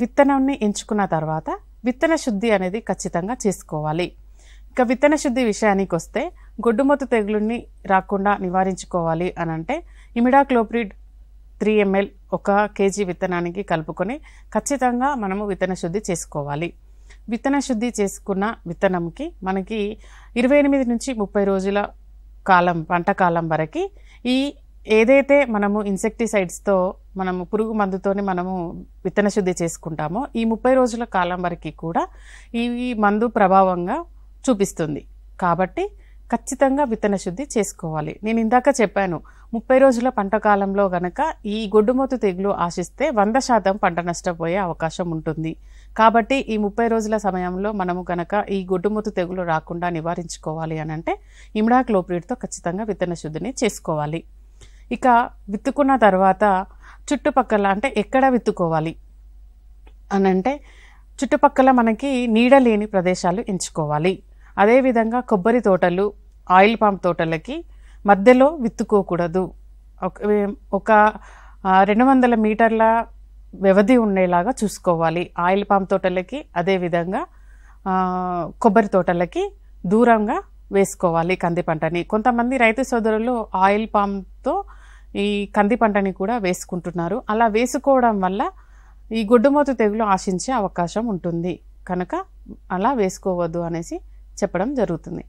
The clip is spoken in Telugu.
విత్తనాన్ని ఎంచుకున్న తర్వాత విత్తన శుద్ధి అనేది ఖచ్చితంగా చేసుకోవాలి. ఇక విత్తన శుద్ధి విషయానికి వస్తే గొడ్డుమొత్తు తెగులుని రాకుండా నివారించుకోవాలి అని అంటే ఇమిడాక్లోప్రిడ్ 3 ml 1 kg విత్తనానికి కలుపుకొని ఖచ్చితంగా మనము విత్తన శుద్ధి చేసుకోవాలి. విత్తన శుద్ధి చేసుకున్న విత్తనంకి మనకి 28 నుంచి 30 రోజుల కాలం పంట కాలం వరకు ఈ ఏదైతే మనము ఇన్సెక్టిసైడ్స్తో మనము పురుగు మందుతోని మనము విత్తన శుద్ధి చేసుకుంటామో ఈ 30 రోజుల కాలం వరకు కూడా ఈ మందు ప్రభావంగా చూపిస్తుంది. కాబట్టి ఖచ్చితంగా విత్తన శుద్ధి చేసుకోవాలి. నేను ఇందాక చెప్పాను 30 రోజుల పంట కాలంలో గనక ఈ గొడ్డుమొత్తు తెగులు ఆశిస్తే 100% పంట నష్టపోయే అవకాశం ఉంటుంది. కాబట్టి ఈ 30 రోజుల సమయంలో మనము గనక ఈ గొడ్డుమొత్తు తెగులు రాకుండా నివారించుకోవాలి అని అంటే ఇమిడాక్లోప్రిడ్తో ఖచ్చితంగా విత్తన శుద్ధిని చేసుకోవాలి. ఇక విత్తుకున్న తర్వాత చుట్టుపక్కల అంటే ఎక్కడ విత్తుకోవాలి అని అంటే చుట్టుపక్కల మనకి నీడ లేని ప్రదేశాలు ఎంచుకోవాలి. అదేవిధంగా కొబ్బరి తోటలు, ఆయిల్ పామ్ తోటలకి మధ్యలో విత్తుకోకూడదు. ఒక 200 మీటర్ల వ్యవధి ఉండేలాగా చూసుకోవాలి. ఆయిల్ పామ్ తోటలకి అదేవిధంగా కొబ్బరి తోటలకి దూరంగా వేసుకోవాలి కంది పంటని. కొంతమంది రైతు సోదరులు ఆయిల్ పామ్తో ఈ కంది పంటని కూడా వేసుకుంటున్నారు. అలా వేసుకోవడం వల్ల ఈ గొడ్డుమొత్తు తెగులు ఆశించే అవకాశం ఉంటుంది కనుక అలా వేసుకోవద్దు అనేసి చెప్పడం జరుగుతుంది.